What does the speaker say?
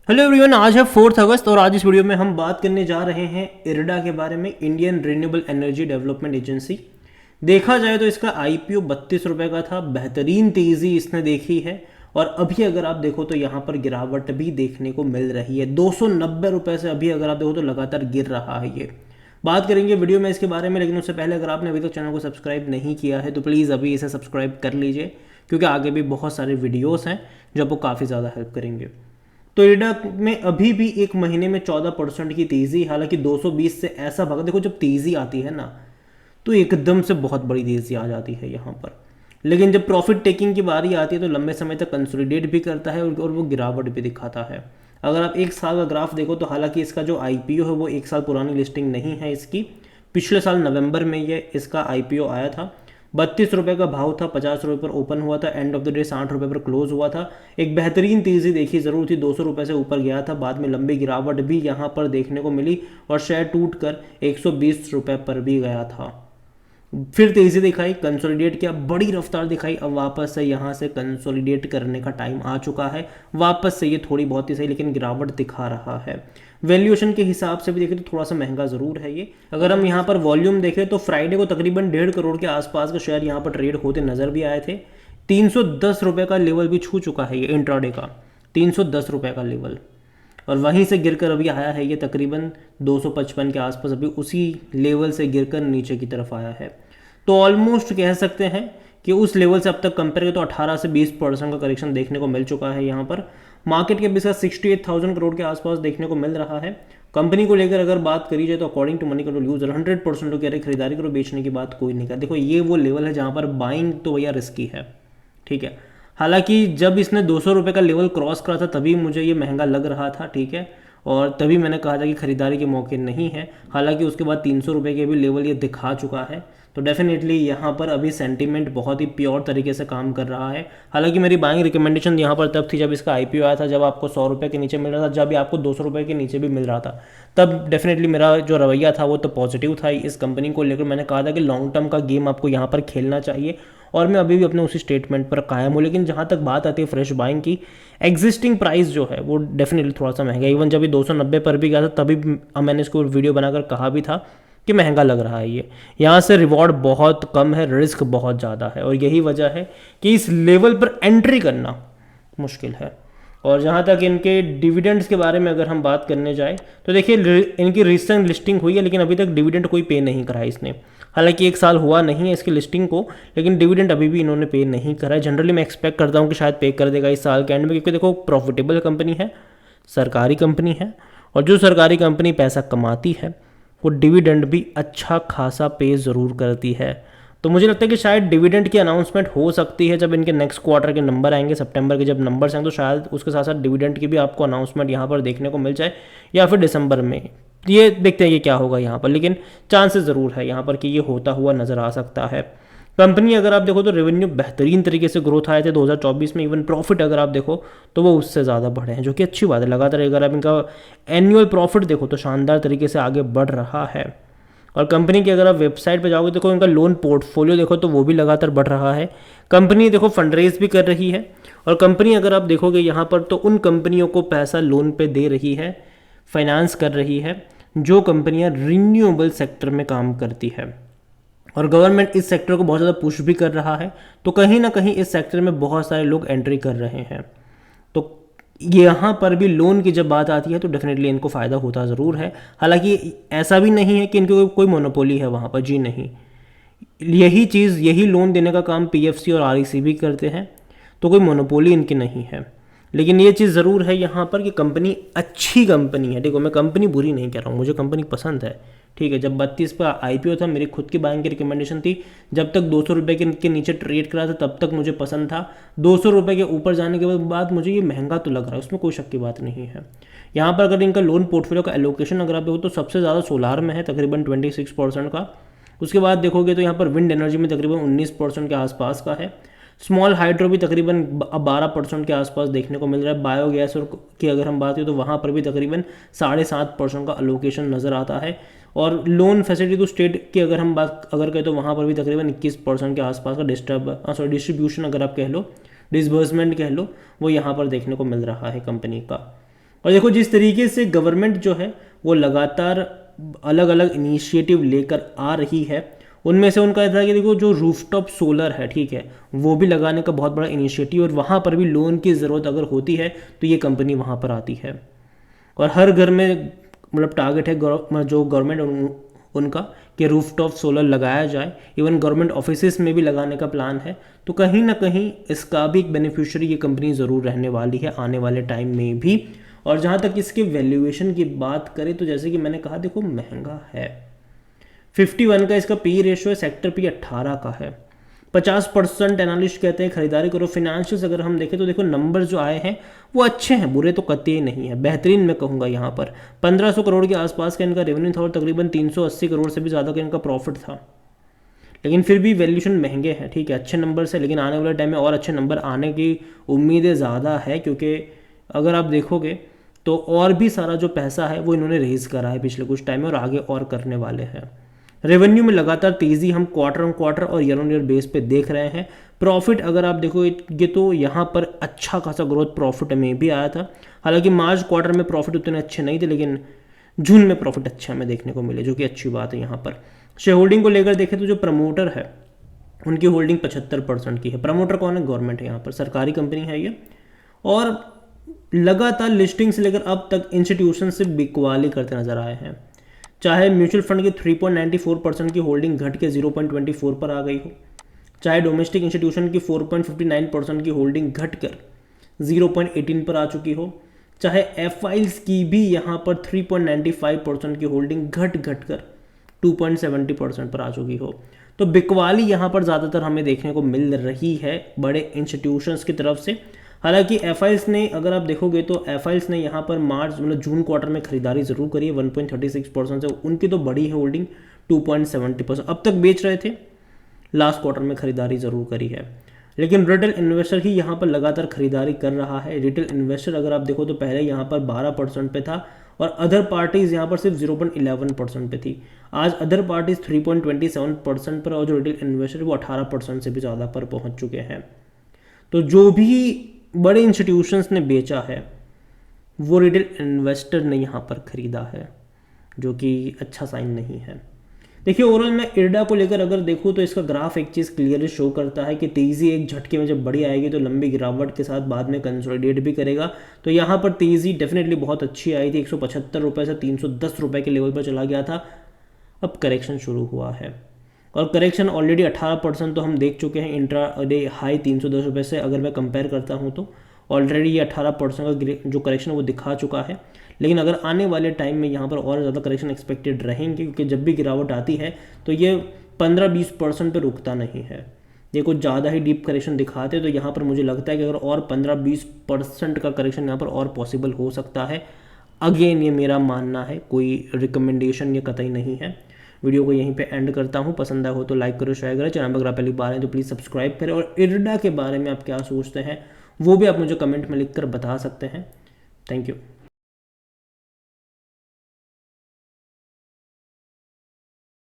Hello everyone, आज है 4 अगस्त और आज इस वीडियो में हम बात करने जा रहे हैं इरडा के बारे में, Indian renewable energy development agency. देखा जाए तो इसका आईपीओ 32 रुपये का था, बेहतरीन तेज़ी इसने देखी है और अभी अगर आप देखो तो यहाँ पर गिरावट भी देखने को मिल रही है। 290 रुपये से अभी अगर आप देखो तो लगातार गिर रहा है ये। बात करेंगे वीडियो में इसके बारे में, लेकिन उससे पहले अगर आपने अभी तक चैनल को सब्सक्राइब नहीं किया है तो प्लीज़ अभी इसे सब्सक्राइब कर लीजिए, क्योंकि आगे भी बहुत सारे वीडियोस हैं जो आपको काफ़ी ज़्यादा हेल्प करेंगे। तो इरडा में अभी भी एक महीने में 14% की तेज़ी, हालांकि 220 से ऐसा भागा। देखो, जब तेज़ी आती है ना तो एकदम से बहुत बड़ी तेज़ी आ जाती है यहाँ पर, लेकिन जब प्रॉफिट टेकिंग की बारी आती है तो लंबे समय तक कंसोलिडेट भी करता है और वो गिरावट भी दिखाता है। अगर आप एक साल का ग्राफ देखो तो हालांकि इसका जो आईपीओ है वो एक साल पुरानी लिस्टिंग नहीं है इसकी, पिछले साल नवंबर में ये इसका आईपीओ आया था। 32 रुपये का भाव था, 50 रुपये पर ओपन हुआ था, एंड ऑफ द डे 60 रुपये पर क्लोज हुआ था। एक बेहतरीन तेज़ी देखी ज़रूर थी, 200 रुपये से ऊपर गया था, बाद में लंबी गिरावट भी यहाँ पर देखने को मिली और शेयर टूट कर 120 रुपये पर भी गया था। फिर तेज़ी दिखाई, कंसोलिडेट किया, बड़ी रफ्तार दिखाई, अब वापस से यहाँ से कंसोलिडेट करने का टाइम आ चुका है। वापस से ये थोड़ी बहुत ही सही लेकिन गिरावट दिखा रहा है। वैल्यूएशन के हिसाब से भी देखें तो थोड़ा सा महंगा ज़रूर है ये। अगर हम यहाँ पर वॉल्यूम देखें तो फ्राइडे को तकरीबन 1.5 करोड़ के आसपास के शेयर यहाँ पर ट्रेड होते नज़र भी आए थे। 310 रुपये का लेवल भी छू चुका है ये इंट्राडे का, 310 रुपये का लेवल, और वहीं से गिरकर अभी आया है ये तकरीबन 255 के आसपास, अभी उसी लेवल से गिरकर नीचे की तरफ आया है। तो ऑलमोस्ट कह सकते हैं कि उस लेवल से अब तक कंपेयर करें तो 18 से 20% का करेक्शन देखने को मिल चुका है यहाँ पर। मार्केट कैप इसका 68,000 करोड़ के आसपास देखने को मिल रहा है। कंपनी को लेकर अगर बात करी जाए तो according to Moneycontrol user 100% लोग कह रहे खरीदारी करो, बेचने की बात कोई नहीं कर। देखो, ये वो लेवल है जहाँ पर बाइंग तो भैया रिस्की है, ठीक है। हालांकि जब इसने 200 रुपये का लेवल क्रॉस करा था तभी मुझे ये महंगा लग रहा था, ठीक है, और तभी मैंने कहा था कि खरीदारी के मौके नहीं है। हालांकि उसके बाद 300 रुपये के भी लेवल ये दिखा चुका है, तो डेफिनेटली यहाँ पर अभी सेंटीमेंट बहुत ही प्योर तरीके से काम कर रहा है। हालांकि मेरी बाइंग रिकमेंडेशन यहाँ पर तब थी जब इसका आईपीओ आया था, जब आपको 100 रुपये के नीचे मिल रहा था, जब आपको 200 रुपये के नीचे भी मिल रहा था, तब डेफिनेटली मेरा जो रवैया था वो तो पॉजिटिव था इस कंपनी को लेकर। मैंने कहा था कि लॉन्ग टर्म का गेम आपको यहाँ पर खेलना चाहिए, और मैं अभी भी अपने उसी स्टेटमेंट पर कायम हूँ। लेकिन जहाँ तक बात आती है फ्रेश बाइंग की, एग्जिस्टिंग प्राइस जो है वो डेफिनेटली थोड़ा सा महंगा है। इवन जब ये 290 पर भी गया था तभी मैंने इसको वीडियो बनाकर कहा भी था कि महंगा लग रहा है ये। यहाँ से रिवॉर्ड बहुत कम है, रिस्क बहुत ज़्यादा है, और यही वजह है कि इस लेवल पर एंट्री करना मुश्किल है। और जहाँ तक इनके डिविडेंड्स के बारे में अगर हम बात करने जाए तो देखिए, इनकी रिसेंट लिस्टिंग हुई है लेकिन अभी तक डिविडेंड कोई पे नहीं करा है इसने। हालांकि एक साल हुआ नहीं है इसकी लिस्टिंग को, लेकिन डिविडेंड अभी भी इन्होंने पे नहीं करा है। जनरली मैं एक्सपेक्ट करता हूँ कि शायद पे कर देगा इस साल के एंड में, क्योंकि देखो प्रॉफिटेबल कंपनी है, सरकारी कंपनी है, और जो सरकारी कंपनी पैसा कमाती है वो डिविडेंड भी अच्छा खासा पे ज़रूर करती है। तो मुझे लगता है कि शायद डिविडेंड की अनाउंसमेंट हो सकती है जब इनके नेक्स्ट क्वार्टर के नंबर आएंगे, सितंबर के जब नंबर्स आएंगे, तो शायद उसके साथ साथ डिविडेंड की भी आपको अनाउंसमेंट यहाँ पर देखने को मिल जाए, या फिर दिसंबर में। ये देखते हैं कि क्या होगा यहाँ पर, लेकिन चांसेस ज़रूर है यहाँ पर कि ये होता हुआ नज़र आ सकता है। कंपनी अगर आप देखो तो रेवेन्यू बेहतरीन तरीके से ग्रोथ आए थे 2024 में, इवन प्रॉफिट अगर आप देखो तो वो उससे ज़्यादा बढ़े हैं, जो कि अच्छी बात है। लगातार अगर आप इनका एनुअल प्रॉफिट देखो तो शानदार तरीके से आगे बढ़ रहा है। और कंपनी की अगर आप वेबसाइट पे जाओगे देखो, इनका लोन पोर्टफोलियो देखो तो वो भी लगातार बढ़ रहा है। कंपनी देखो फंडरेज भी कर रही है, और कंपनी अगर आप देखोगे यहाँ पर तो उन कंपनियों को पैसा लोन पे दे रही है, फाइनेंस कर रही है जो कंपनियाँ रिन्यूएबल सेक्टर में काम करती है। और गवर्नमेंट इस सेक्टर को बहुत ज़्यादा पुश भी कर रहा है, तो कहीं ना कहीं इस सेक्टर में बहुत सारे लोग एंट्री कर रहे हैं। तो यहाँ पर भी लोन की जब बात आती है तो डेफिनेटली इनको फ़ायदा होता ज़रूर है। हालांकि ऐसा भी नहीं है कि इनको कोई मोनोपोली है वहाँ पर, जी नहीं। यही लोन देने का काम पीएफसी और आरईसी भी करते हैं, तो कोई मोनोपोली इनकी नहीं है। लेकिन ये चीज़ ज़रूर है यहाँ पर कि कंपनी अच्छी कंपनी है। देखो, मैं कंपनी बुरी नहीं कह रहा हूँ, मुझे कंपनी पसंद है, ठीक है। जब 32 पर आईपीओ था, मेरी खुद की बाइंग की रिकमेंडेशन थी। जब तक 200 रुपये के नीचे ट्रेड करा था तब तक मुझे पसंद था। 200 रुपये के ऊपर जाने के बाद मुझे ये महंगा तो लग रहा है, उसमें कोई शक की बात नहीं है। यहाँ पर अगर इनका लोन पोर्टफोलियो का एलोकेशन अगर आप देखो तो सबसे ज़्यादा सोलार में है, तकरीबन 26% का। उसके बाद देखोगे तो यहाँ पर विंड एनर्जी में तकरीबन 19% के आसपास का है। स्मॉल हाइड्रो भी तकरीबन 12% के आसपास देखने को मिल रहा है। बायोगैस और की अगर हम बात करें तो वहाँ पर भी तकरीबन 7.5% का अलोकेशन नज़र आता है। और लोन फैसिलिटी टू स्टेट की अगर हम बात अगर करें तो वहाँ पर भी तकरीबन 21% के आसपास का डिस्ट्रीब्यूशन अगर आप कह लो, डिसबर्समेंट कह लो, वो यहाँ पर देखने को मिल रहा है कंपनी का। और देखो जिस तरीके से गवर्नमेंट जो है वो लगातार अलग अलग इनिशिएटिव लेकर आ रही है, उनमें से उनका था कि देखो जो रूफटॉप सोलर है, ठीक है, वो भी लगाने का बहुत बड़ा इनिशिएटिव, और वहाँ पर भी लोन की ज़रूरत अगर होती है तो ये कंपनी वहाँ पर आती है। और हर घर में मतलब टारगेट है जो गवर्नमेंट उनका कि रूफटॉप सोलर लगाया जाए, इवन गवर्नमेंट ऑफिसेस में भी लगाने का प्लान है। तो कहीं ना कहीं इसका भी एक बेनिफिशियरी ये कंपनी ज़रूर रहने वाली है आने वाले टाइम में भी। और जहाँ तक इसके वैल्यूएशन की बात करें तो जैसे कि मैंने कहा, देखो महंगा है, 51 का इसका पी रेशियो है, सेक्टर पी 18 का है, 50% एनालिस्ट कहते हैं खरीदारी करो। फिनेंशियल्स अगर हम देखें तो देखो नंबर जो आए हैं वो अच्छे हैं, बुरे तो कतई नहीं है, बेहतरीन मैं कहूँगा। यहाँ पर 1500 करोड़ के आसपास का इनका रेवेन्यू था और तकरीबन 380 करोड़ से भी ज़्यादा का इनका प्रॉफिट था। लेकिन फिर भी वैल्यूएशन महंगे हैं, ठीक है, अच्छे नंबर से, लेकिन आने वाले टाइम में और अच्छे नंबर आने की उम्मीदें ज़्यादा है, क्योंकि अगर आप देखोगे तो और भी सारा जो पैसा है वो इन्होंने रेज करा है पिछले कुछ टाइम में और आगे और करने वाले हैं। रेवेन्यू में लगातार तेज़ी हम क्वार्टर ऑन क्वार्टर और ईयर ऑन ईयर बेस पे देख रहे हैं। प्रॉफिट अगर आप देखोगे तो यहाँ पर अच्छा खासा ग्रोथ प्रॉफिट में भी आया था। हालांकि मार्च क्वार्टर में प्रॉफिट उतने अच्छे नहीं थे, लेकिन जून में प्रॉफिट अच्छे हमें देखने को मिले, जो कि अच्छी बात है। यहाँ पर शेयर होल्डिंग को लेकर देखें तो जो प्रमोटर है उनकी होल्डिंग 75% की है। प्रमोटर कौन है? गवर्नमेंट है, यहाँ पर सरकारी कंपनी है ये। और लगातार लिस्टिंग से लेकर अब तक इंस्टीट्यूशन से बिकवाली करते नजर आए हैं। चाहे म्यूचुअल फंड की 3.94% की होल्डिंग घट के 0.24 पर आ गई हो, चाहे डोमेस्टिक इंस्टीट्यूशन की 4.59% की होल्डिंग घट कर 0.18 पर आ चुकी हो, चाहे एफआईएल्स की भी यहाँ पर 3.95% की होल्डिंग घट कर 2.70% पर आ चुकी हो। तो बिकवाली यहाँ पर ज़्यादातर हमें देखने को मिल रही है बड़े इंस्टीट्यूशंस की तरफ से। हालांकि एफआईएल्स ने, अगर आप देखोगे तो एफआईएल्स ने यहाँ पर मार्च मतलब जून क्वार्टर में खरीदारी जरूर करी है 1.36% से, उनकी तो बड़ी है होल्डिंग 2.70%, अब तक बेच रहे थे, लास्ट क्वार्टर में खरीदारी जरूर करी है। लेकिन रिटेल इन्वेस्टर ही यहाँ पर लगातार खरीदारी कर रहा है। रिटेल इन्वेस्टर अगर आप देखो तो पहले यहाँ पर 12% पे था और अदर पार्टीज यहाँ पर सिर्फ 0.11% पे थी। आज अदर पार्टीज 3.27% पर और जो रिटेल इन्वेस्टर वो 18% से भी ज़्यादा पर पहुँच चुके हैं। तो जो भी बड़े इंस्टीट्यूशंस ने बेचा है वो रिटेल इन्वेस्टर ने यहाँ पर खरीदा है, जो कि अच्छा साइन नहीं है। देखिए ओवरऑल मैं इरडा को लेकर अगर देखूँ तो इसका ग्राफ एक चीज़ क्लियरली शो करता है कि तेज़ी एक झटके में जब बड़ी आएगी तो लंबी गिरावट के साथ बाद में कंसोलिडेट भी करेगा। तो यहाँ पर तेज़ी डेफिनेटली बहुत अच्छी आई थी, 175 रुपये से 310 रुपये के लेवल पर चला गया था। अब करेक्शन शुरू हुआ है और करेक्शन ऑलरेडी 18% तो हम देख चुके हैं। इंट्रा डे हाई 310 रुपये से अगर मैं कंपेयर करता हूँ तो ऑलरेडी ये 18% का जो करेक्शन है वो दिखा चुका है। लेकिन अगर आने वाले टाइम में यहाँ पर और ज़्यादा करेक्शन एक्सपेक्टेड रहेंगे, क्योंकि जब भी गिरावट आती है तो ये 15-20% पर रुकता नहीं है, ये कुछ ज़्यादा ही डीप करेक्शन दिखाते हैं। तो यहाँ पर मुझे लगता है कि अगर और 15-20% का करेक्शन यहाँ पर और पॉसिबल हो सकता है। अगेन ये मेरा मानना है, कोई रिकमेंडेशन ये कतई नहीं है। वीडियो को यहीं पे एंड करता हूँ। पसंद आया हो तो लाइक करो, शेयर करो, चैनल पर अगर आप पहली बार हैं तो प्लीज़ सब्सक्राइब करें। और इरडा के बारे में आप क्या सोचते हैं वो भी आप मुझे कमेंट में लिख कर बता सकते हैं। Thank you.